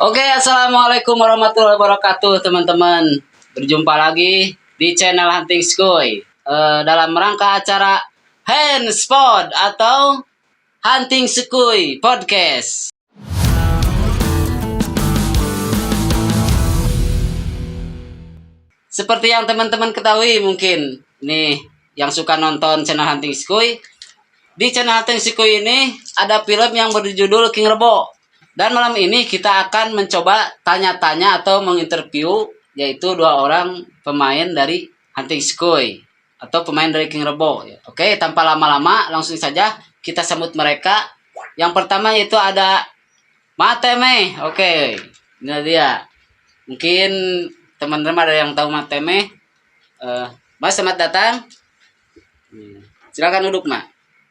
Oke, assalamualaikum warahmatullahi wabarakatuh, teman-teman. Berjumpa lagi di channel Hunting Skoy dalam rangka acara Handspot atau Hunting Skoy Podcast. Seperti yang teman-teman ketahui mungkin nih yang suka nonton channel Hunting Skoy, di channel Hunting Skoy ini ada film yang berjudul King Rebo. Dan malam ini kita akan mencoba tanya-tanya atau menginterview yaitu dua orang pemain dari Hunting Skoy atau pemain dari King Rebo. Oke, tanpa lama-lama langsung saja kita sambut mereka. Yang pertama yaitu ada Mateme. Oke, ini dia. Mungkin teman-teman ada yang tahu Mateme. Mas, selamat datang. Silakan duduk, Mak.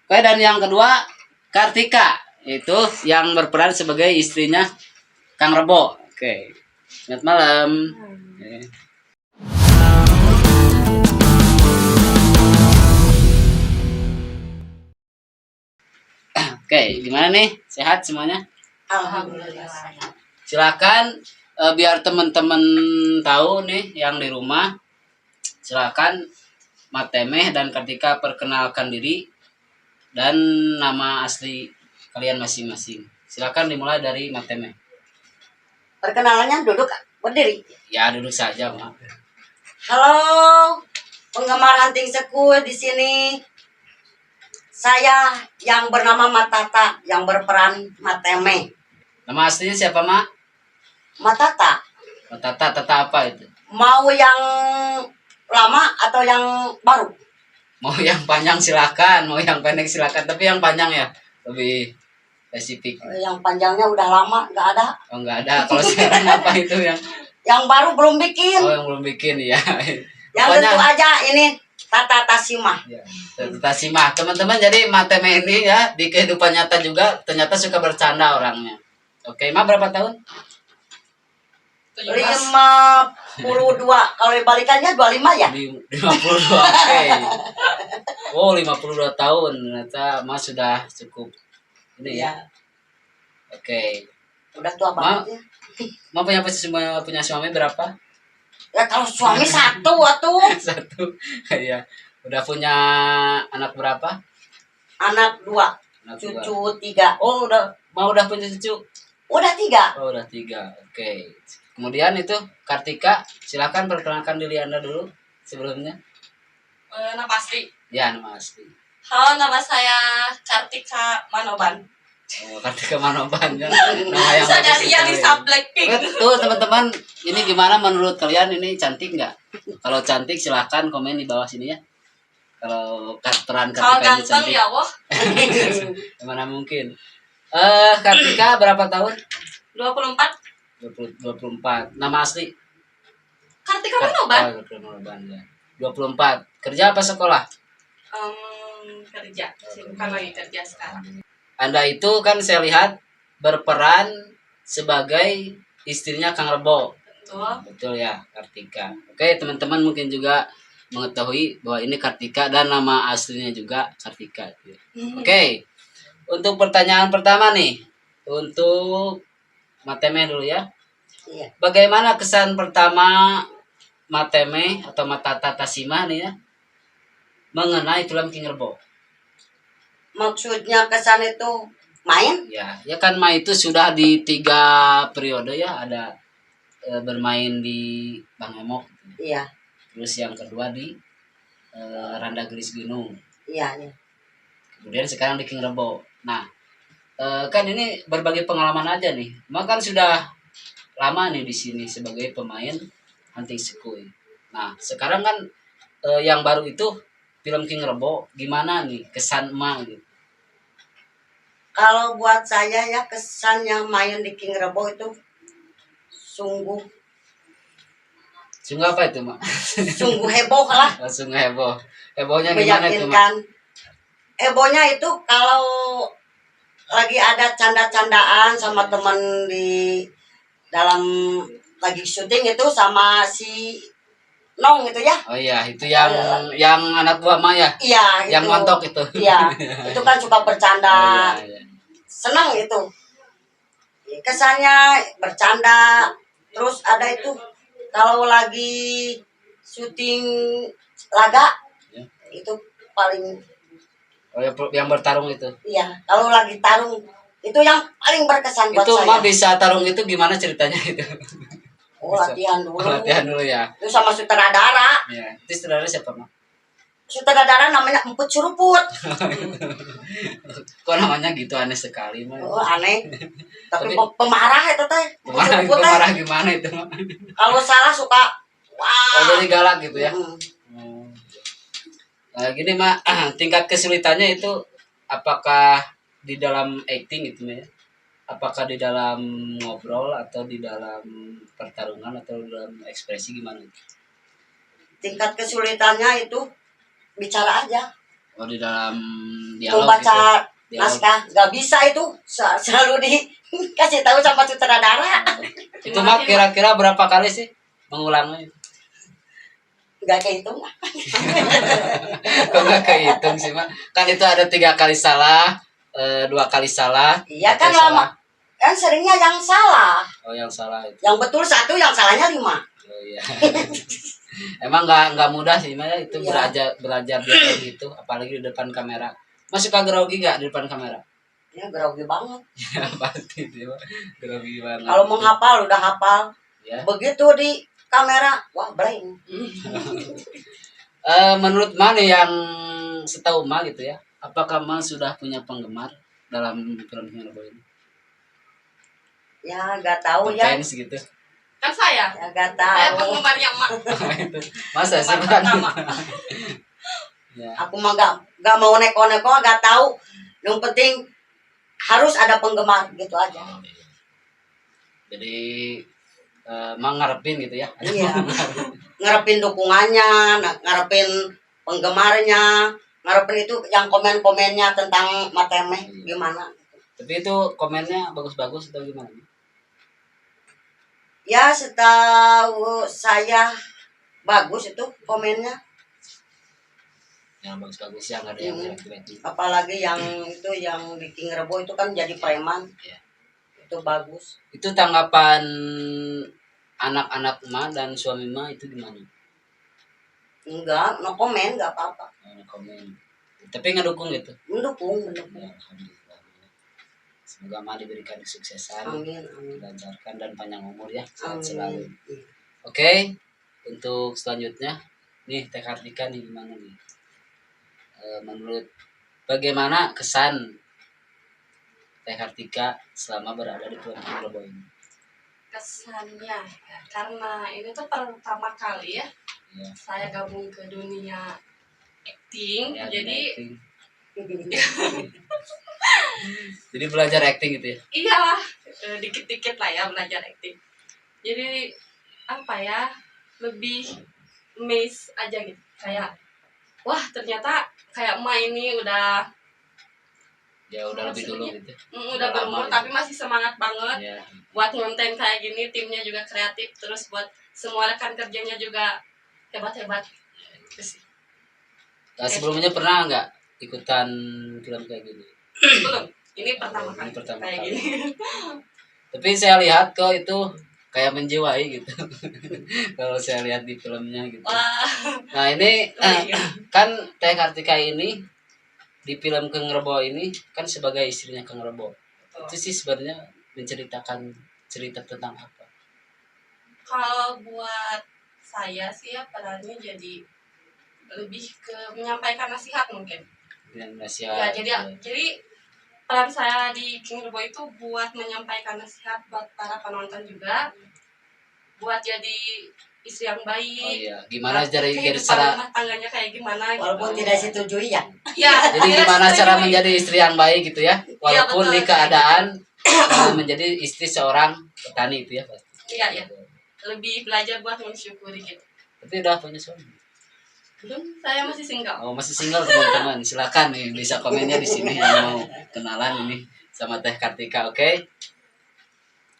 Oke, dan yang kedua Kartika. Itu yang berperan sebagai istrinya Kang Rebo. Oke. Selamat malam. Oke, gimana nih? Sehat semuanya? Alhamdulillah. Silakan biar teman-teman tahu nih yang di rumah. Silakan Matemeh dan Kartika perkenalkan diri dan nama asli kalian masing-masing. Silakan dimulai dari Mateme. Perkenalannya duduk berdiri. Ya, duduk saja, Mak. Halo, penggemar Hunting Skoy di sini. Saya yang bernama Matata yang berperan Mateme. Nama aslinya siapa, Mak? Matata. Tata apa itu? Mau yang lama atau yang baru? Mau yang panjang silakan, mau yang pendek silakan, tapi yang panjang ya, lebih spesifik. Yang panjangnya udah lama nggak ada. Oh, nggak ada. Kalau sekarang apa itu yang? Yang baru belum bikin. Oh, yang belum bikin ya. Yang Pokoknya, tentu aja ini Tata Tasimah. ya, Tata Simah. Teman-teman, jadi Mateme ini ya di kehidupan nyata juga ternyata suka bercanda orangnya. Oke, Mak berapa tahun? 52. Kalau dibalikannya 25 ya? 52. Oke. Oh, 52 tahun. Ternyata Mas sudah cukup ini ya. Oke. Udah tua banget ya. Mau punya suami berapa? Ya kalau suami satu atuh. Satu. Iya. Udah punya anak berapa? Anak 2, Anak cucu dua. 3. Oh, udah punya cucu. Udah 3. Oh, udah 3. Oke. Kemudian itu Kartika, silakan perkenalkan diri Anda dulu sebelumnya. Nama asli. Ya, nama asli. Halo, nama saya Kartika Manoban. Oh, Kartika Manoban kan. Nama yang Bisa bagus dari yang sekali. Lisa Blackpink. Tuh teman-teman, ini gimana menurut kalian, ini cantik nggak? Kalau cantik silahkan komen di bawah sini ya. Kalau peran Kalau Kartika ini ganteng cantik, ya, wah. gimana mungkin? Kartika berapa tahun? 24. 24. Nama asli? Kartika Manoban. Oh, Kartika Manoban ya. 24. Kerja apa sekolah? Kerja. Saya bukan lagi kerja sekarang. Anda itu kan saya lihat berperan sebagai istrinya Kang Rebo. Betul. Betul ya, Kartika. Oke, teman-teman mungkin juga mengetahui bahwa ini Kartika dan nama aslinya juga Kartika. Oke, untuk pertanyaan pertama nih, untuk Mateme dulu ya. Iya. Bagaimana kesan pertama Mateme atau Matata Tasima nih ya mengenai film King Rebo? Maksudnya kesan itu main? Ya kan Ma itu sudah di 3 periode ya, ada bermain di Bang Emok. Iya. Terus yang kedua di Randa Geris Gunung. Iya. Kemudian sekarang di King Rebo. Nah, kan ini berbagi pengalaman aja nih. Mak kan sudah lama nih di sini sebagai pemain Hunting Skoy. Nah, sekarang kan yang baru itu film King Rebo, gimana nih kesan Mak gitu? Kalau buat saya ya kesannya main di King Rebo itu sungguh Sungguh apa itu, Mak? sungguh heboh lah, Langsung heboh. Hebohnya gimana itu, Mak? meyakinkan. Hebohnya itu kalau lagi ada canda-candaan sama temen di dalam lagi syuting itu sama si Nong itu ya. Oh iya, itu yang anak buah Maya. Iya, Yang itu. montok itu. Iya, itu kan suka bercanda. Oh, iya. Senang itu. kesannya bercanda. Terus ada itu kalau lagi syuting laga Ya. itu paling Oh, yang bertarung itu. iya, kalau lagi tarung itu yang paling berkesan buat Itu saya. mah bisa tarung itu gimana ceritanya itu? Oh, latihan dulu. Oh, latihan dulu ya. Itu sama sutradara. Ya. Itu saudara siapa mah? Sutradara namanya Emput Suruput. Kok namanya gitu aneh sekali mah. Oh, aneh. Tapi Tapi- pemarah itu teh. Emput Marah, Suruput teh. marah gimana itu mah? Kalau salah suka Oh, wah. jadi galak gitu ya. Mm. Hmm. Nah, gini mak, tingkat kesulitannya itu apakah di dalam acting gitu ya? Apakah di dalam ngobrol atau di dalam pertarungan atau dalam ekspresi gimana? Tingkat kesulitannya itu bicara aja. Oh, di dalam dialog Membaca gitu. Dialog. naskah nggak bisa itu. Selalu dikasih tahu sama sutradara. Itu mah kira-kira berapa kali sih mengulangnya? Nggak kehitung. Kok nggak kehitung sih mak? Kan itu ada 3 kali salah, 2 kali salah. Iya 4 kan kali salah. lama. Kan seringnya yang salah. Oh, yang salah itu. Yang betul 1, yang salahnya 5. Oh iya. Emang nggak mudah sih Maya itu Iya. belajar dialog gitu, apalagi di depan kamera. Mas suka grogi gak di depan kamera? Ya grogi banget. Ya pasti itu grogi banget. Kalau mau hafal udah hafal. Ya. Begitu di kamera, wah blank. Menurut mana yang setahu Ma gitu ya? Apakah Ma sudah punya penggemar dalam film Hingarbo ini? Ya nggak tahu ya. Fans gitu. Kan saya. Ya nggak Saya tahu. penggemarnya Mak. Itu. Masa sih Penggemar pertama. Ya. Aku mah nggak mau neko-neko, nggak tahu. Yang penting harus ada penggemar gitu aja. Oh, iya. Jadi ngarepin gitu ya. Iya. Ngarepin dukungannya, ngarepin penggemarnya, ngarepin itu yang komen-komennya tentang Matemeh gimana. Tapi itu komennya bagus-bagus atau gimana? Ya setahu saya bagus itu komennya, Yang bagus-bagus yang ada yang Hmm. jelek-jelek. apalagi yang itu yang di King Rebo itu kan jadi preman. Iya. Itu bagus. Itu tanggapan anak-anak Ma dan suami Ma itu gimana? Enggak, no komen, enggak apa-apa. Komen. Tapi ngedukung gitu. Mendukung. Ya, alhamdulillah. Semoga Ma diberikan kesuksesan, Amin, amin. dilancarkan dan panjang umur ya, sehat Amin. selalu. Oke, untuk selanjutnya nih Teh Kartika nih gimana nih? Menurut bagaimana kesan Teh Kartika selama berada di film Hingarbo ini? Kesannya ya, karena ini tuh pertama kali ya Ya, saya gabung ke dunia acting. ya, Jadi acting. Jadi belajar acting gitu ya? iyalah dikit-dikit lah ya belajar acting. Jadi apa ya, lebih amazed aja gitu, kayak wah ternyata kayak Ma ini udah Ya udah lebih dulu Maksudnya? gitu. udah Udah berumur lama tapi masih semangat banget Ya. buat ngonten kayak gini. Timnya juga kreatif, terus buat semua rekan kerjanya juga hebat-hebat gitu sih. Nah, sebelumnya pernah nggak ikutan film kayak gini? Belum, ini pertama Ini kali pertama kayak kali. gini. Tapi saya lihat kok itu kayak menjiwai gitu. Kalau saya lihat di filmnya gitu. Wah, Nah ini iya. kan Teh Kartika ini di film Kang Rebo ini kan sebagai istrinya Kang Rebo. Itu sih sebenarnya menceritakan cerita tentang apa? Kalau buat saya sih ya perannya jadi lebih ke menyampaikan nasihat mungkin. Yang Ya, nasihat. jadi peran saya di King Rebo itu buat menyampaikan nasihat buat para penonton juga, buat jadi istri yang Oh baik. iya, gimana cara Kehidupan cara rumah tangganya kayak gimana Walaupun gitu. tidak disetujui ya. Ya, jadi tidak gimana setuju cara nih. menjadi istri yang baik gitu ya? Walaupun betul. di keadaan menjadi istri seorang petani itu ya. Iya, iya. Lebih belajar buat mensyukuri gitu. Tapi udah punya suami. Belum, saya masih single. Oh masih single teman-teman, silakan nih bisa komennya di sini yang mau kenalan ini sama Teh Kartika, oke?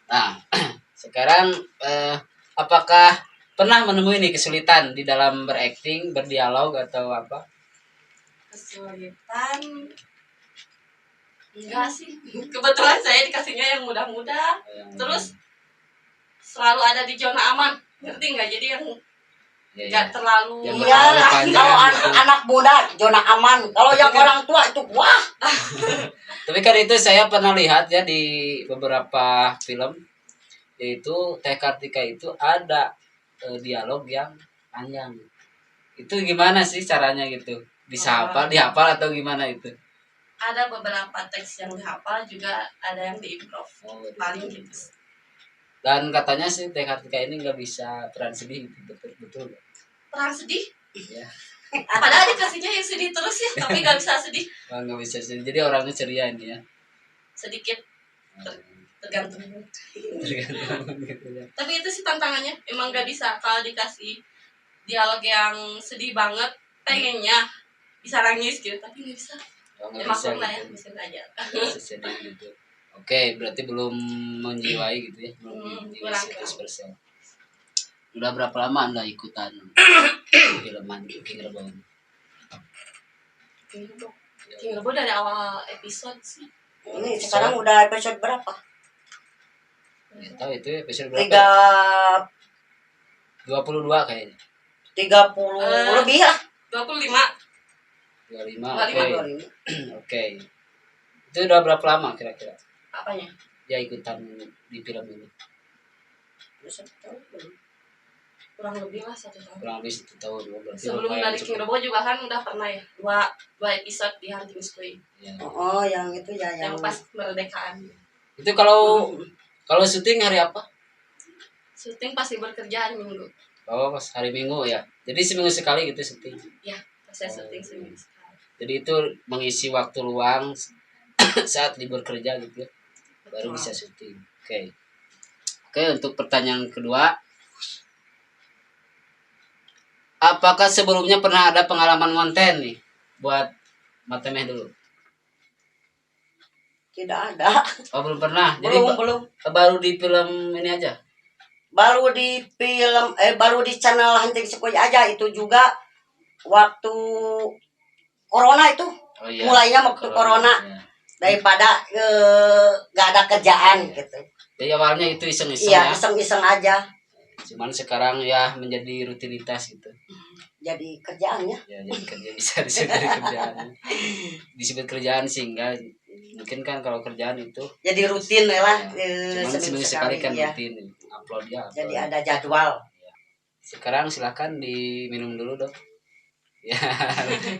Nah sekarang apakah pernah menemui nih kesulitan di dalam berakting, berdialog atau apa? Kesulitan Enggak sih. Kebetulan saya dikasihnya yang muda-muda. Yang- Terus selalu ada di zona aman. Ngerti nggak? Jadi yang ya, nggak terlalu Yang Iya, terlalu panjang kalau gitu. anak muda zona aman. Kalau yang kan- orang tua itu wah. Tapi kan itu saya pernah lihat ya di beberapa film, yaitu Teh Kartika itu ada dialog yang panjang. Itu gimana sih caranya gitu? Bisa hafal, dihafal atau gimana itu? ada beberapa teks yang dihafal juga ada yang diimprov. Oh, Paling gitu. Dan katanya sih Teh Kartika ini nggak bisa peran sedih, betul. Perang sedih. Ya, Padahal dikasihnya yang sedih terus ya, tapi nggak bisa sedih. nggak bisa sedih. Jadi orangnya ceria ini ya. Sedikit tergantung. Tergantung gitu ya. Tapi itu sih tantangannya. Emang nggak bisa kalau dikasih dialog yang sedih banget, pengennya bisa nangis gitu, tapi nggak bisa. Oh, Ya nggak bisa maklum lah ya, gitu. bisa belajar. Bisa sedih gitu. Oke, berarti belum menjiwai gitu ya, belum menjiwai kurang. 100%. Udah berapa lama Anda ikutan filman King Rebo ini? King Rebo dari awal episode sih. Ini sekarang udah episode berapa? Nggak tahu itu episode berapa? 22 kayaknya. 30 lebih lah. 25. 25. 25. Oke. Itu udah berapa lama kira-kira Apanya? ya ikutan di film ini? Kurang lebih lah 1 tahun. Kurang lebih 1 tahun. Berarti Sebelum lumayan dari King cukup. Rebo juga kan udah pernah ya dua episode di Hunting School Ya. Oh, yang itu ya yang pas kemerdekaan. Itu kalau syuting hari apa? Syuting pasti bekerja hari Minggu. Oh, pas hari Minggu ya. Jadi seminggu sekali gitu syuting. Ya, saya syuting seminggu sekali. Jadi itu mengisi waktu luang saat libur kerja gitu ya. Baru Betul. bisa syuting. Oke, untuk pertanyaan kedua. Apakah sebelumnya pernah ada pengalaman konten nih buat Matemeh dulu? tidak ada. Oh, belum pernah. Jadi Belum. baru di film ini aja. Baru di film baru di channel Hunting School aja, itu juga waktu corona itu. Oh iya. Mulainya waktu corona. Ya. Daripada gak ada kerjaan gitu. Jadi awalnya itu iseng-iseng Iya, ya. iseng-iseng aja. Cuman sekarang ya menjadi rutinitas gitu. Jadi kerjaannya. Ya, jadi kerja bisa disebut kerjaan. Disebut kerjaan sih enggak. Mungkin kan kalau kerjaan itu Jadi rutin lah. cuman seminggu sekali kan ya. rutin upload ya. Jadi ada jadwal. Sekarang silakan diminum dulu dong. Ya.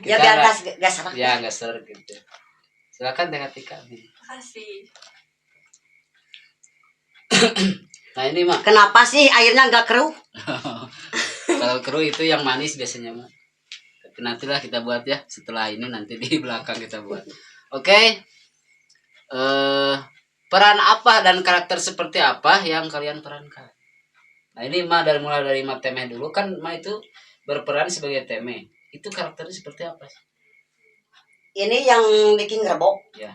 Ya kita biar nggak- gas serak. Ya nggak ser gitu. Silakan Teh Kartika. Makasih. Nah ini mah Kenapa sih airnya nggak keruh? kalau keruh itu yang manis biasanya mah. Tapi nantilah kita buat ya setelah ini nanti di belakang kita buat. Oke. Peran apa dan karakter seperti apa yang kalian perankan? Nah ini mah mulai dari Matemeh dulu kan mah itu berperan sebagai Temeh. Itu karakternya seperti apa sih? Ini yang di King Rebo. Ya.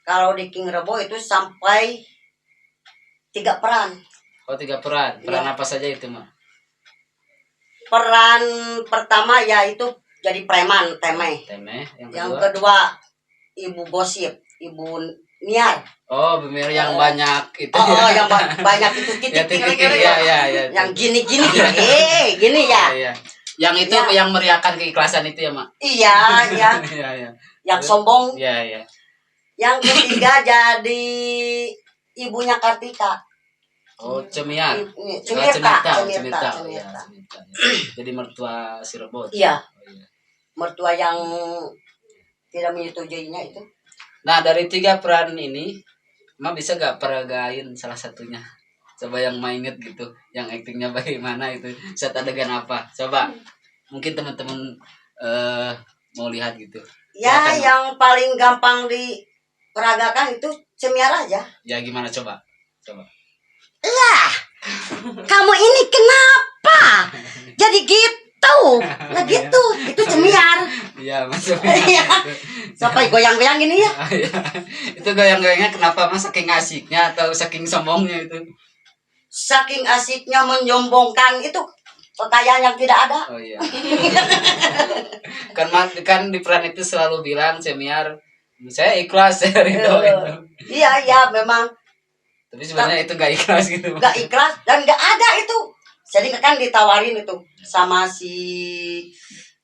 Kalau di King Rebo itu sampai 3 peran. Oh 3 peran. Peran Iya. apa saja itu mah? Peran pertama yaitu jadi preman, Temeh. Temeh. Yang kedua ibu gosip, ibu Niar. Oh bener yang banyak itu. Oh, yang banyak itu Ya, titik ya. yang gini-gini gini ya. Iya. Yang itu Ya. yang meriakan keikhlasan itu ya mak. Iya, iya. Iya iya. Yang sombong. Iya iya. Yang ketiga jadi ibunya Kartika. Oh Cemiar. Cemirta. Ya, Cemirta. Jadi mertua si Rebo. Iya. Oh, iya. Mertua yang tidak menyetujuinya itu. Nah dari 3 peran ini, Mak bisa gak peragain salah satunya? Coba yang mainget gitu, yang aktingnya bagaimana itu, saat adegan apa? Coba, mungkin teman-teman mau lihat gitu. Ya, Silakan, Mak. yang paling gampang diperagakan itu Cemiar aja. Ya gimana coba? Coba. Lah, kamu ini kenapa? Jadi gitu. Nah gitu, itu Cemiar. Iya masuk. Iya. Sampai goyang-goyang gini ya. Itu goyang-goyangnya kenapa Mas? Saking asiknya atau saking sombongnya itu? Saking asiknya menyombongkan itu kekayaan yang tidak ada. Oh iya. Kan di peran itu selalu bilang Cemiar Saya ikhlas ya ridho itu. Iya memang Tapi sebenarnya itu nggak ikhlas gitu. nggak ikhlas dan nggak ada itu. Jadi kan ditawarin itu sama si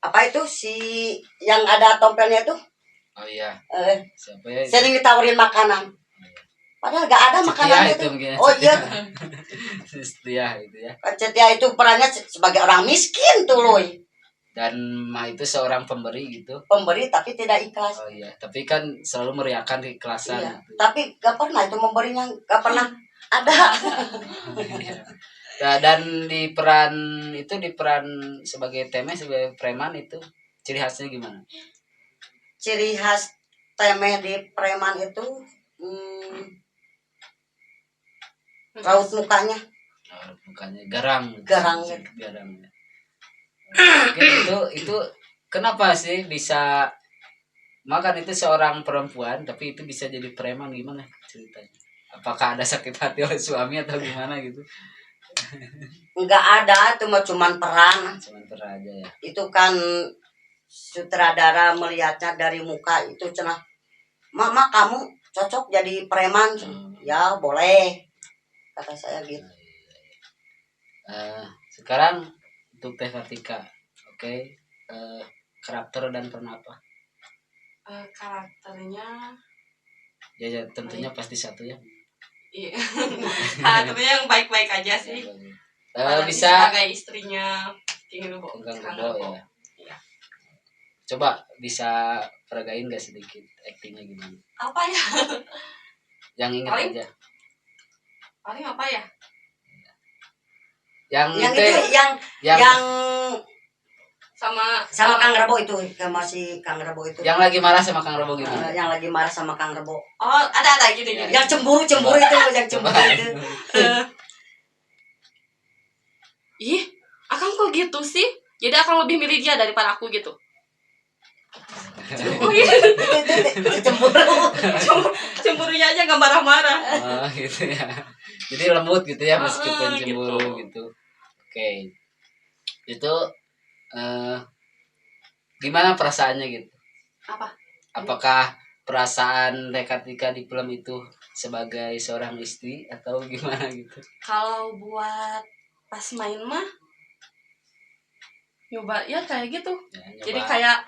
apa itu si yang ada tompelnya itu Oh iya, siapa ya? Itu? sering ditawarin makanan. Padahal nggak ada makanan Setia itu. mungkin. Oh iya, Setia itu ya. Kan Setia itu perannya sebagai orang miskin tuh loh. Dan mah itu seorang pemberi gitu. Pemberi tapi tidak ikhlas. Oh iya, tapi kan selalu meriakan keikhlasan. Iya. Gitu. Tapi nggak pernah itu memberinya, nggak pernah ada. Nah, dan di peran sebagai Teme sebagai preman itu ciri khasnya gimana? Ciri khas Temeh di preman itu raut mukanya. Oh, mukanya garang. Garang. Garang. Mungkin itu kenapa sih bisa makan itu seorang perempuan tapi itu bisa jadi preman gimana ceritanya? Apakah ada sakit hati oleh suami atau gimana gitu? Nggak ada, itu mah cuman peran. Cuman pernah aja ya. Itu kan sutradara melihatnya dari muka itu cenah. Mama kamu cocok jadi preman. Ya boleh. Kata saya gitu. Sekarang untuk Teh Kartika, oke, karakter dan peran apa? Karakternya Ya tentunya pasti satu ya. iya. Karakternya yang baik-baik aja sih. Apalagi Bisa sebagai istrinya King Rebo. Kang Kang Rebo Rebo. ya. Iya. Coba bisa peragain gak sedikit aktingnya gimana? Apa ya? Yang ingat Paling- aja. Paling apa ya? Yang Yang itu itu yang Sama Kang Rebo itu, sama si Kang Rebo itu. yang lagi marah sama Kang Rebo gimana? Yang lagi marah sama Kang Rebo. Oh, ada gini gini. Yang cemburu itu, yang Coba. cemburu itu. Ih, Akang kok gitu sih? Jadi Akang lebih milih dia daripada aku gitu. Itu cemburu. Cemburunya aja gak marah-marah. Oh gitu ya. Jadi lembut gitu ya meskipun Gitu. cemburu gitu. Oke. Itu gimana perasaannya gitu? Apa? Apakah perasaan Teh Kartika di film itu sebagai seorang istri atau gimana gitu? Kalau buat pas main mah nyoba ya kayak gitu. Ya, nyoba. Jadi kayak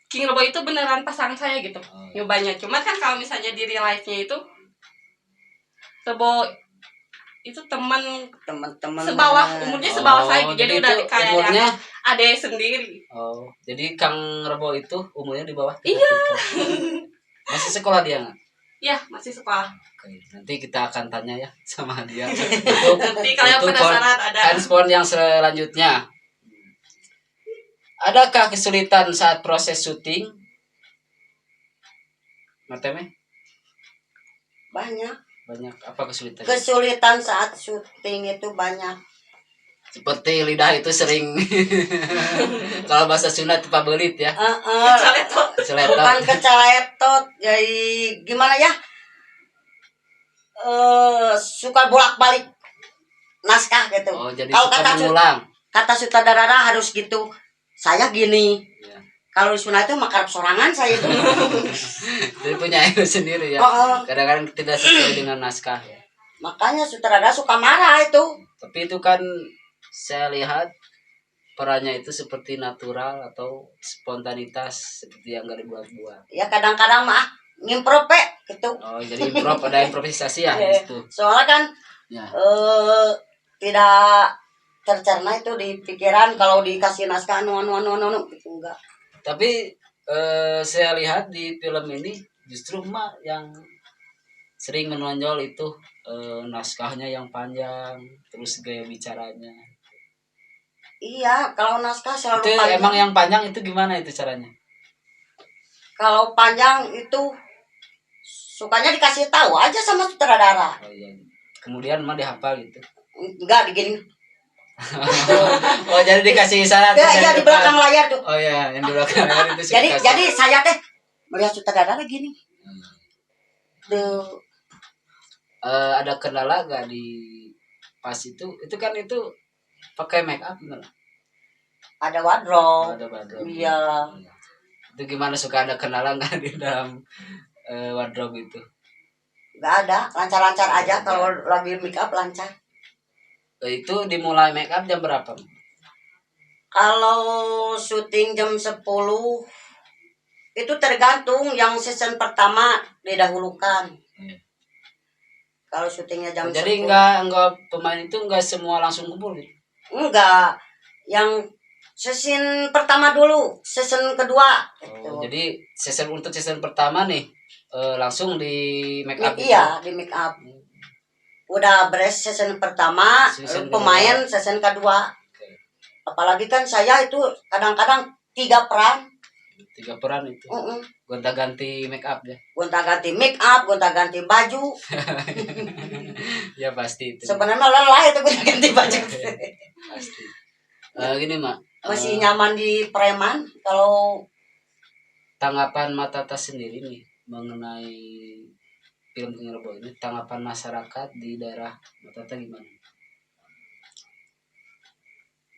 King Rebo itu beneran pasangan saya gitu. Oh, Nyobanya. Cuma kan kalau misalnya di real life-nya itu Rebo itu Teman-teman umurnya sebawah saya gitu. Jadi udah itu kayak umurnya adek sendiri. oh jadi Kang Rebo itu umurnya di bawah Teh Iya. Kartika. Masih sekolah dia nggak? Ya, masih sekolah. Oke, nanti kita akan tanya ya sama dia untuk Nanti kalian untuk penasaran ada handphone yang selanjutnya. Adakah kesulitan saat proses syuting? Mateme? banyak. Banyak apa kesulitan? Kesulitan saat syuting itu banyak. Seperti lidah itu sering kalau bahasa Sunda itu pabelit ya. Caletot. Seletot. Bukan keceletot, jadi gimana ya? Suka bolak-balik naskah gitu. Oh, jadi Kalau suka mengulang. kata sutradara harus gitu. Saya gini. Ya. Kalau di Sunda itu makarap sorangan saya itu. Jadi punya ego sendiri ya. Oh. Kadang-kadang tidak sesuai dengan naskah ya. Makanya sutradara suka marah itu. Tapi itu kan saya lihat perannya itu seperti natural atau spontanitas seperti yang gak dibuat-buat. Ya kadang-kadang mah ngimprov gitu. Oh, jadi ada improvisasi ya di situ. Soalnya kan Ya. tidak tercerna itu di pikiran kalau dikasih naskah gitu enggak. Tapi saya lihat di film ini justru mah yang sering menonjol itu naskahnya yang panjang, terus gaya bicaranya. Iya, kalau naskah selalu Itu panjang. emang yang panjang itu gimana itu caranya? Kalau panjang itu sukanya dikasih tahu aja sama sutradara. Oh iya. Kemudian mah dihafal gitu. Enggak digini. Oh jadi dikasih isyarat. Ya di belakang layar tuh. Oh iya, yang di belakang layar itu suka kasih. Jadi saya teh melihat sutradara gini. Tuh. Ada kendala gak di pas itu? Itu kan itu pakai make up bener? Ada Oh, wardrobe. ada background. Iya. Itu gimana suka ada kendala nggak di dalam wardrobe itu? Nggak ada, lancar-lancar aja kalau lagi make up lancar. Itu dimulai make up jam berapa? Kalau syuting jam 10 itu tergantung yang season pertama didahulukan. Kalau syutingnya jam Jadi 10 enggak pemain itu enggak semua langsung kumpul gitu. enggak, yang season pertama dulu, season kedua gitu. Jadi untuk season pertama nih langsung di make up gitu? Iya, di make up. Udah beres season pertama, Season pemain kedua. season kedua. Oke. Apalagi kan saya itu kadang-kadang 3 peran. 3 peran itu. Gonta-ganti make up ya. Gonta-ganti make up, gonta-ganti baju. Ya pasti itu. Sebenarnya lelah itu gonta-ganti baju. Pasti. Gini Mak. Masih nyaman di preman kalau Tanggapan Matata sendiri nih mengenai film King Rebo ini, tanggapan masyarakat di daerah Matata gimana?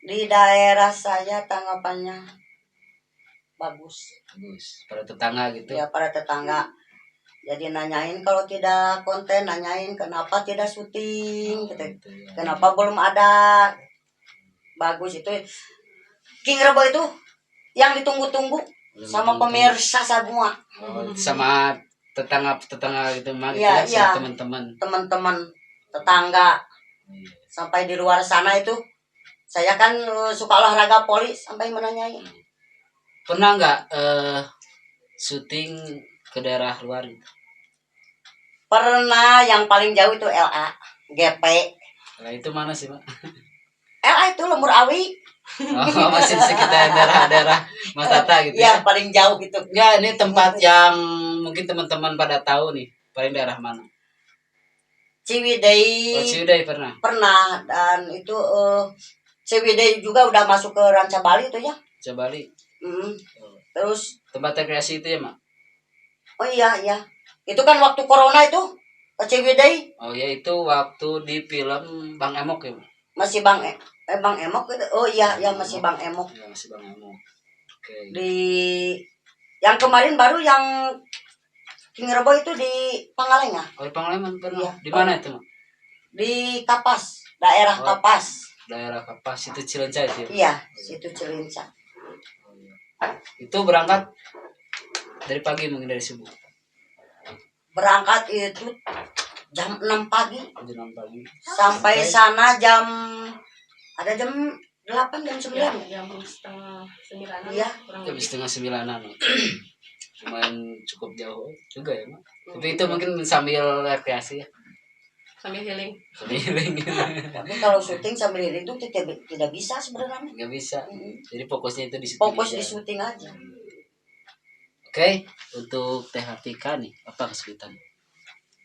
di daerah saya tanggapannya bagus. Bagus. Pada tetangga gitu. Ya pada tetangga. Jadi nanyain kalau tidak konten, nanyain kenapa tidak syuting, gitu. Gitu ya. Kenapa belum ada. Bagus itu. King Rebo itu yang ditunggu-tunggu sama pemirsa semua. Sama tetangga gitu Mak, Iya, gitu iya. sama teman-teman. Teman-teman tetangga Iya. sampai di luar sana itu saya kan suka olahraga poli sampai menanyain. Pernah nggak syuting ke daerah luar gitu? Pernah, yang paling jauh itu LA, GP. Nah, itu mana sih Mak? LA itu Lemur Awi. Oh, masih di sekitar daerah-daerah Matata gitu Ya, ya? paling jauh gitu. Ya, ini tempat yang mungkin teman-teman pada tahu nih. Paling daerah mana? Ciwidey. Oh, Ciwidey pernah. Pernah, dan itu Ciwidey juga udah masuk ke Ranca Bali itu ya. Coba Bali. Terus Tempat rekreasi itu ya, Mak? oh iya. Itu kan waktu corona itu ke Ciwidey Oh ya, itu waktu di film Bang Emok ya, Mak? masih Bang Emok gitu. Oh iya, masih Bang Emok. Ya, masih Bang Emok. Oke. Di yang kemarin baru yang King Rebo itu di Pangalengan. Oh, di Pangalengan pernah. Iya. Di mana itu, Mak? Di Kapas, daerah Oh. Kapas. Daerah Kapas, itu Cilencah itu ya? Iya, situ Cilinca. Oh, iya. Itu berangkat dari pagi mungkin dari subuh. Berangkat itu jam 6 pagi Jam 6 pagi. sampai sana ada jam 8 jam 9. Jam setengah 9. Iya. Kurang Jam lebih. setengah 9-an. Lumayan cukup jauh juga ya, Mak. Tapi itu mungkin sambil rekreasi ya. Sambil healing. Sambil healing. Tapi kalau syuting sambil healing itu tidak bisa sebenarnya. Nggak bisa. Mm. Jadi fokusnya itu di syuting Fokus aja. di syuting aja. Oke, untuk Teh Hatika nih, apa kesulitan?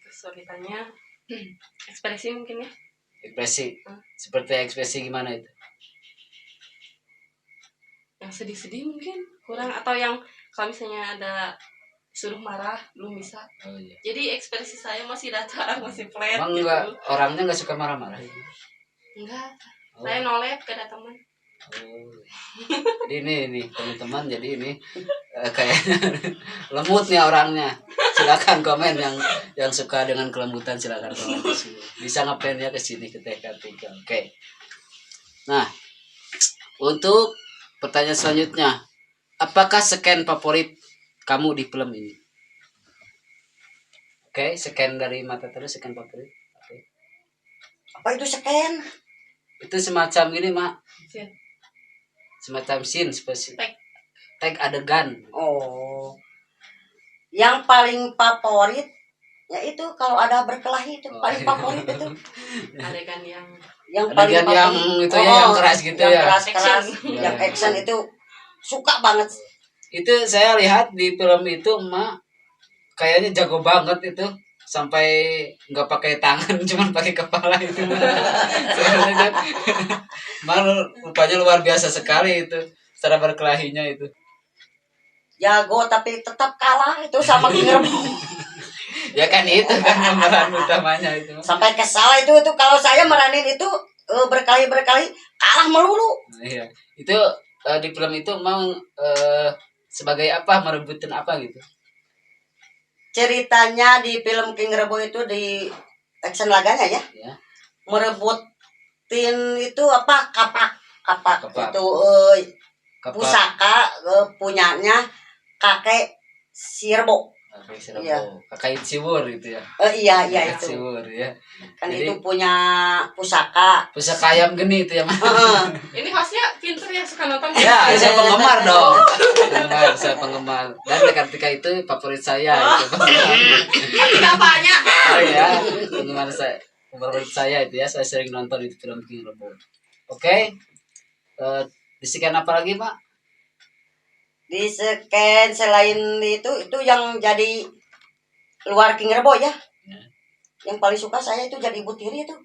Kesulitannya ekspresi mungkin ya. Ekspresi. Seperti ekspresi gimana itu? Yang sedih-sedih mungkin kurang, atau yang kalau misalnya ada suruh marah belum bisa. Oh iya. Jadi ekspresi saya masih datar, masih flat Emang gitu. orangnya nggak suka marah-marah? Enggak. Oh. Saya nolep ke ada teman. Oh. Jadi ini teman-teman, jadi ini kayaknya lembut nih orangnya. Silakan komen yang suka dengan kelembutan, silakan komen di sini. Bisa ngapain ya ke sini ke TK3. Oke. Nah, untuk pertanyaan selanjutnya, apakah scan favorit kamu di film ini? Oke, scan dari mata terus scan favorit. Oke. Apa itu scan? Itu semacam gini, Mak. Scene. Semacam scene spesifik. Tag. Tag adegan. Oh. Yang paling favorit ya itu kalau ada berkelahi itu paling favorit itu. Adegan yang Yang paling Adegan yang favorit. itu ya, yang keras gitu yang ya. keras, Action. yang action itu suka banget. Itu saya lihat di film itu emak kayaknya jago banget itu, sampai nggak pakai tangan cuman pakai kepala itu. Sebenarnya malah rupanya luar biasa sekali itu cara berkelahinya itu. Jago tapi tetap kalah itu sama King Rebo. Ya kan itu kan pemeran utamanya itu. Sampai kesal itu kalau saya meranin itu berkali-berkali kalah melulu. Iya. Itu di film itu mau sebagai apa, merebutin apa gitu. ceritanya di film King Rebo itu di action laganya ya, Ya. merebutin itu apa kapak Kapak. itu Kapak. pusaka punyanya kakek si Rebo. Kakak Sirabo. Iya. Kakak Ciwur itu ya. Iya Kakak itu Ciwur ya. kan Jadi- itu punya pusaka. Pusaka ayam geni itu ya, Mas. Heeh. Ini hostnya pinter ya, suka nonton. Ya, saya penggemar dong. Penggemar, saya penggemar. Dan ketika itu favorit saya itu. Tidak banyak. Oh ya, penggemar saya. Favorit saya itu ya, saya sering nonton itu film King Rebo. Oke. Bisikan apa lagi, Pak? Di scan selain itu yang jadi luar King Rebo ya. Ya. Yang paling suka saya itu jadi ibu tiri itu.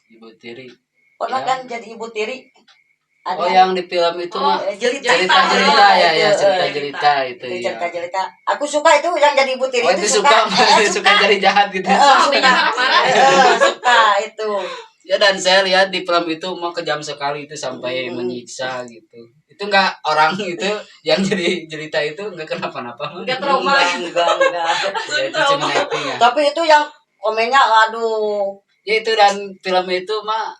Ibu Tiri. Pernah Ya. kan jadi ibu tiri. Oh, yang di film itu Oh, mah jelita. cerita-cerita ya, ya, Itu, cerita-cerita itu Itu ya. cerita-cerita. Aku suka itu yang jadi ibu tiri Oh, itu suka, suka jadi jahat gitu. Hobinya marah-marah. Suka itu. Ya, dan saya lihat di film itu mau kejam sekali itu sampai menyiksa gitu. Itu enggak orang itu yang jadi cerita itu enggak kenapa-napa. Enggak trauma. Enggak. Ya, itu cuma acting ya. Tapi itu yang komennya aduh. Ya itu, dan film itu mah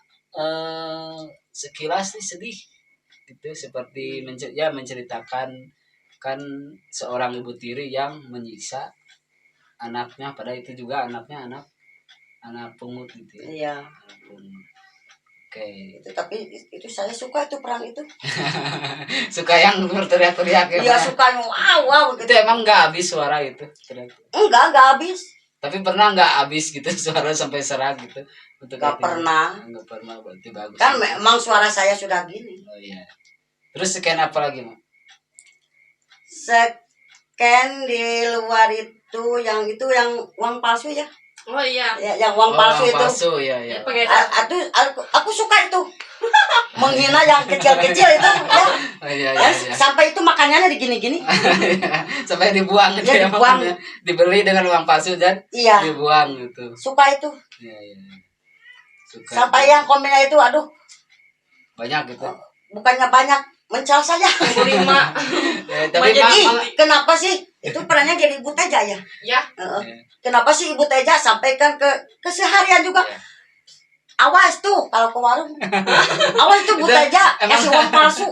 sekilas sih sedih itu, seperti menceritakan kan seorang ibu tiri yang menyiksa anaknya, padahal itu juga anaknya anak pungut gitu ya. Iya. Anak pungut. Oke. Itu tapi itu saya suka itu perang itu. Suka yang berteriak-teriak ya. Iya Pak? suka yang wow Itu gitu. emang nggak habis suara itu teriak. Enggak habis. Tapi pernah nggak habis gitu suara sampai serak gitu untuk Enggak acting? pernah. Nggak pernah, berarti bagus. Kan memang suara saya sudah gini. Oh iya. Terus scan apa lagi, Mak? Scan di luar itu yang uang palsu ya. Oh iya. Ya yang uang palsu uang itu. palsu, ya ya. Ya, pengedar. Aku suka itu. Menghina yang kecil-kecil itu ya. Oh iya Ya, iya. sampai itu makanannya digini-gini. Sampai dibuang gitu Ya, ya, dibuang. makannya. Dibeli dengan uang palsu dan Iya, dibuang gitu. suka itu. Iya iya. Suka. Sampai yang komennya itu aduh, banyak gitu. bukannya banyak mencal saja. 5. Ya, tapi Jadi- Ih, kenapa sih? Itu perannya jadi Ibu Teja ya? Ya. Heeh. Ya. Kenapa sih Ibu Teja sampaikan ke keseharian juga? Ya. Awas tuh kalau ke warung. Awas tuh Bu Itu Teja emang- kasih uang palsu.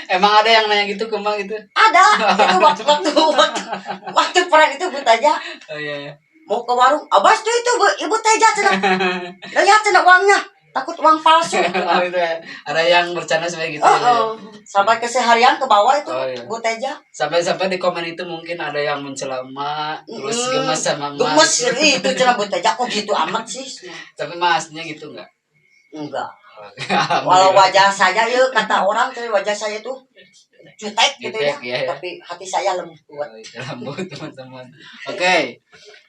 Emang ada yang nanya gitu ke Mak gitu? Ada. Itu waktu peran itu Bu Teja Oh iya. Iya. mau ke warung. Awas tuh itu Ibu Teja cenah. Lihat cenah uangnya. Takut uang palsu. Oh, itu ya. Ada yang bercanda seperti gitu. Oh, ya. oh. Sampai keseharian ke bawah itu Oh, iya. Bu Teja. Sampai di komen itu mungkin ada yang mencela emak, terus Mm. gemes sama emak. Gemes itu cenah Bu Teja kok gitu amat sih. Tapi Mas aslinya gitu enggak? Enggak. Alhamdulillah. Walau wajah saya ya kata orang tuh wajah saya tuh jutek gitu ya. Jutek, ya, ya. Tapi hati saya lembut. Oh, itu lambut teman-teman. Oke.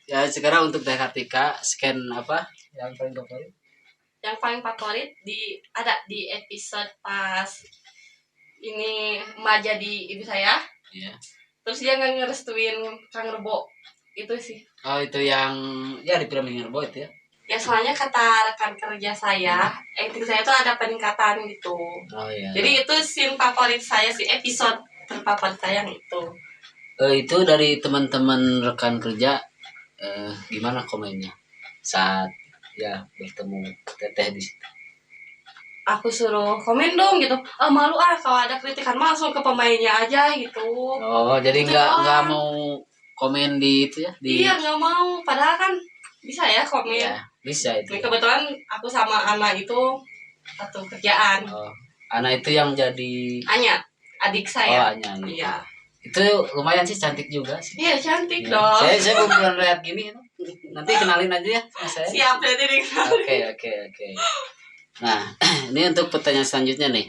Ya sekarang untuk Teh Kartika, scan apa yang paling favorit? Yang paling favorit ada di episode pas ini emak jadi ibu saya. Iya. Terus dia nggak ngerestuin Kang Rebo. Itu sih. Oh itu yang ya di film Ingerbo itu ya. Ya soalnya kata rekan kerja saya, acting saya tuh ada peningkatan gitu. Oh iya. Jadi itu scene favorit saya sih, episode terfavorit saya yang itu. Itu dari teman-teman rekan kerja gimana komennya saat ya bertemu Teteh di situ? Aku suruh komen dong gitu. Ah malu kalau ada kritikan langsung ke pemainnya aja gitu. Oh jadi Itu nggak doang. mau komen di itu ya di Iya nggak mau. Padahal kan bisa ya komen. ya bisa itu. Kebetulan aku sama Ana itu satu kerjaan. Oh, anak itu yang jadi Anya, adik saya. Anya gitu. Iya. Itu lumayan sih, cantik juga sih. Iya cantik Ya. dong. Saya belum pernah lihat gini. Nanti kenalin aja ya sama saya. Siap jadi dikenal. Oke. Nah, ini untuk pertanyaan selanjutnya nih.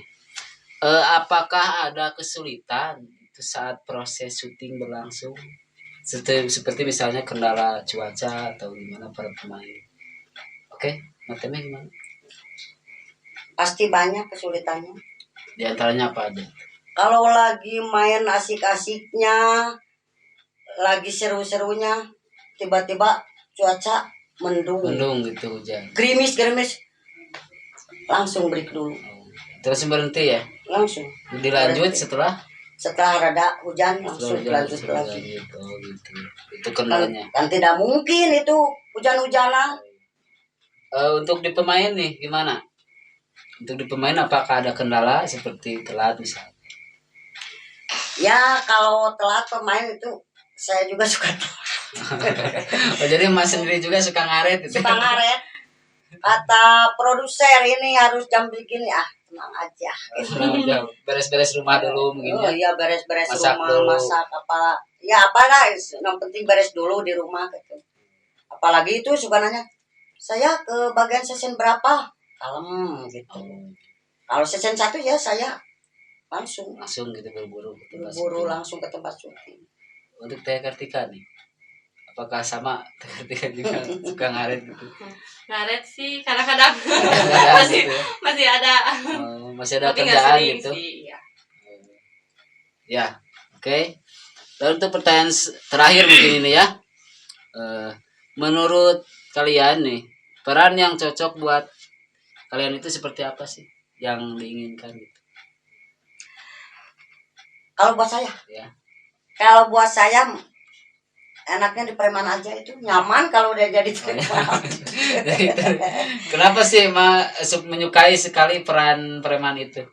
Apakah ada kesulitan itu saat proses syuting berlangsung? Seperti misalnya kendala cuaca atau gimana para pemain? Oke, Mateme gimana? Pasti banyak kesulitannya. Di antaranya apa aja? Kalau lagi main asik-asiknya, lagi seru-serunya, tiba-tiba cuaca mendung, Mendung gitu, hujan. gerimis, langsung break dulu, Oh. Terus berhenti ya? langsung. Dilanjut Berhenti. setelah setelah rada hujan langsung lanjut lagi. Gitu, gitu. Itu kendalanya. Kan tidak mungkin itu hujan-hujanan. Untuk di pemain nih gimana? Untuk di pemain apakah ada kendala seperti telat misalnya? Ya kalau telat pemain itu saya juga suka Oh, jadi Mas sendiri juga suka ngaret gitu. suka ngaret. Kata produser ini harus jam begini, tenang aja. Nah, beres-beres rumah dulu mungkin Oh ya. iya, beres-beres Masak rumah, dulu. masak apa. Ya apalah, yang penting beres dulu di rumah gitu. Apalagi itu suka nanya, saya ke bagian season berapa? Kalem gitu. Kalau season 1 ya saya langsung Gitu buru-buru ke tempat buru-buru syuting. langsung ke tempat syuting. Untuk Teh Kartika nih, apakah sama Teh Kartika juga suka ngaret gitu? Ngaret sih kadang-kadang Kadang-kadang masih gitu ya. masih ada. Masih ada Tapi nggak kerjaan sering gitu. sih, ya. Ya, oke. Dan untuk pertanyaan terakhir mungkin ini ya. Menurut kalian nih, peran yang cocok buat kalian itu seperti apa sih yang diinginkan gitu? Kalau buat saya, Ya. kalau buat saya enaknya di preman aja, itu nyaman kalau udah jadi preman. Kenapa sih menyukai sekali peran preman itu?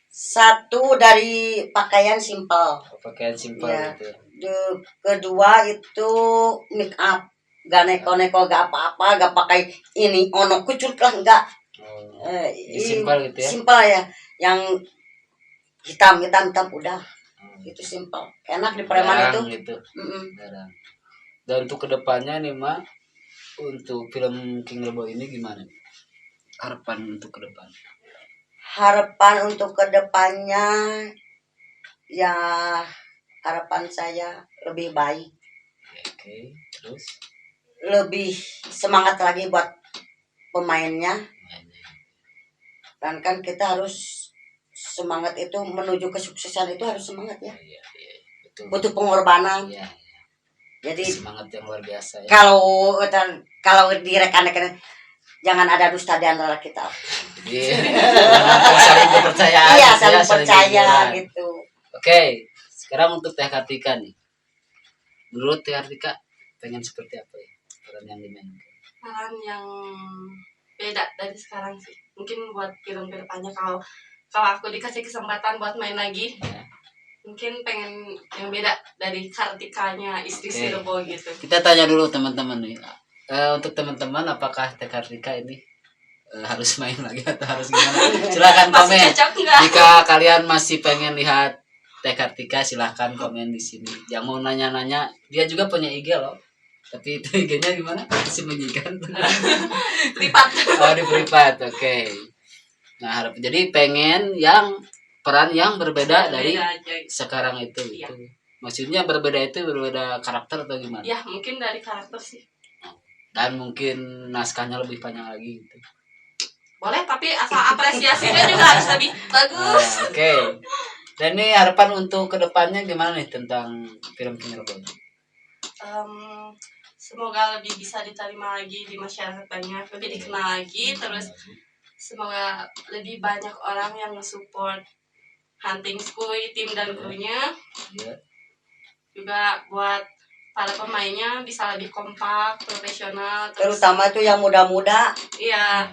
Satu dari pakaian simpel. Pakaian simpel Ya. gitu ya. Kedua itu make up, gak neko-neko, gak apa-apa, gak pakai ini ono kucut lah, enggak. Simpel gitu ya. Simpel ya, yang hitam udah. Itu simpel, enak di preman Jarang itu. gitu. Mm-mm. Jarang. Dan untuk kedepannya nih Ma, untuk film King Rebo ini gimana? Harapan untuk ke depan? Harapan untuk kedepannya ya, harapan saya lebih baik, Oke, terus lebih semangat lagi buat pemainnya. Dan kan kita harus semangat, itu menuju kesuksesan itu harus semangat ya. Iya, betul. Butuh pengorbanan. Iya. Jadi Semangat yang luar biasa ya. kalau di rekan-rekan jangan ada dusta di antara kita. Iya. Saling kepercayaan. Iya, gitu ya, saling percaya kepercayaan. gitu. Oke, sekarang untuk Teh Kartika nih. Menurut Teh Kartika pengen seperti apa ya peran yang dimainkan? Peran yang beda dari sekarang sih. Mungkin buat film kedepannya kalau aku dikasih kesempatan buat main lagi, mungkin pengen yang beda dari Kartikanya istri si Rebo gitu. Kita tanya dulu teman-teman nih. Untuk teman-teman, apakah Teh Kartika ini harus main lagi atau harus gimana? Silakan Masih komen. cocok nggak? Jika kalian masih pengen lihat Teh Kartika, silahkan komen di sini. Yang mau nanya-nanya, dia juga punya IG loh. Tapi itu IG-nya gimana? Sembunyikan. Privat. Oh, di privat. Oke. Nah, jadi pengen yang peran yang berbeda dari aja. sekarang itu. Iya. Itu. Maksudnya berbeda itu berbeda karakter atau gimana? Ya mungkin dari karakter sih. Dan mungkin naskahnya lebih panjang lagi gitu. Boleh, tapi asal apresiasinya juga harus lebih bagus. Oke. Dan ini harapan untuk kedepannya gimana nih tentang film King Rebo? Semoga lebih bisa diterima lagi di masyarakat banyak, lebih dikenal lagi, terus semoga lebih banyak orang yang nge-support Hunting Skuy, tim dan krunya. Ya. Juga buat para pemainnya bisa lebih kompak, profesional, terus Terutama itu yang muda-muda. iya,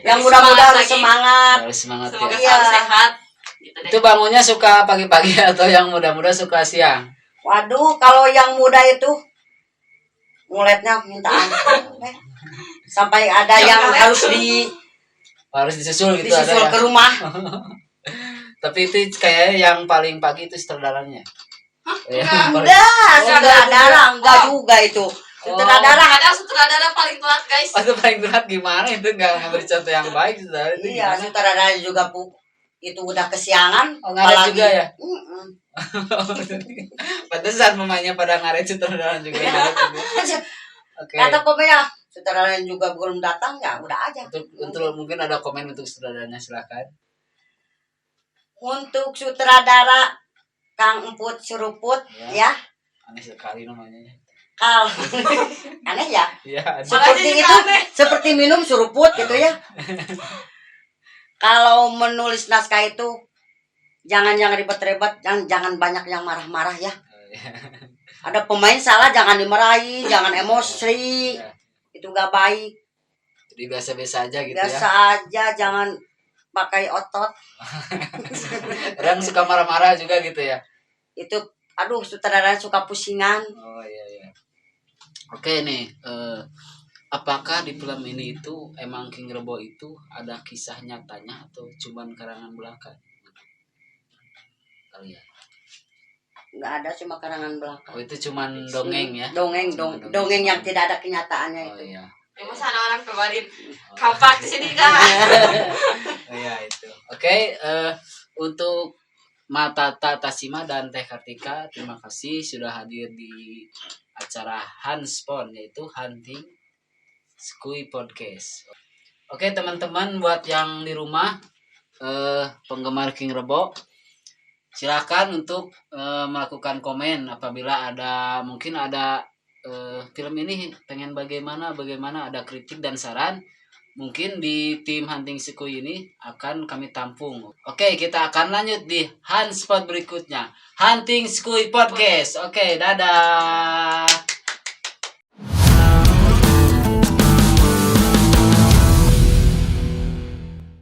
Yang Lebih muda-muda semangat harus lagi. semangat. Harus semangat semoga ya. Iya. selalu sehat gitu deh. Itu bangunnya suka pagi-pagi atau yang muda-muda suka siang? Waduh, kalau yang muda itu muletnya minta ampun. Sampai ada yang Harus disusul gitu ada disusul ya. ke rumah. Tapi itu kayak yang paling pagi itu sutradaranya. Yang paling- Enggak juga itu. Sutradara. Ada sutradara paling telat guys. Oh, itu paling berat gimana itu nggak memberi contoh yang baik sutradara itu Iya, gimana? sutradara juga itu udah kesiangan. Oh, ngaret apalagi- juga ya? Mm-mm. Pantesan pemainnya pada ngaret sutradara juga. Ngaret juga. Oke. Kata pemainnya, sutradara juga belum datang, ya udah aja. Untuk mungkin ada komen untuk sutradaranya silakan. Untuk sutradara Kang Emput Seruput ya. Aneh sekali namanya. Kalau aneh ya. Iya. Seperti juga itu, aneh. seperti minum seruput gitu ya. Kalau menulis naskah itu jangan yang ribet-ribet, jangan banyak yang marah-marah ya. Oh, iya. Ada pemain salah jangan dimarahi, jangan emosi. Ya. Itu gak baik. Jadi biasa-biasa aja gitu Biasa ya. aja, jangan pakai otot. Kadang suka marah-marah juga gitu ya. Itu aduh sutradara suka pusingan. Oh iya iya. Oke nih, apakah di film ini itu emang King Rebo itu ada kisah nyatanya atau cuman karangan belaka? Kali ya. Nggak ada, cuma karangan belaka. Oh itu cuman dongeng ya? Dongeng Cuman dongeng yang cuman. tidak ada kenyataannya Oh itu. iya. Emang sana orang keluarin kampak di sini kan. Oh iya itu. Oke, untuk Matata Tasima dan Teh Kartika, terima kasih sudah hadir di acara Hanspon yaitu Hunting Skui Podcast. Oke teman-teman, buat yang di rumah penggemar King Rebo, silakan untuk melakukan komen apabila ada mungkin ada film ini pengen bagaimana ada kritik dan saran. Mungkin di tim Hunting Skui ini akan kami tampung. Oke, kita akan lanjut di Hanspot berikutnya. Hunting Skui Podcast. Oke, dadah.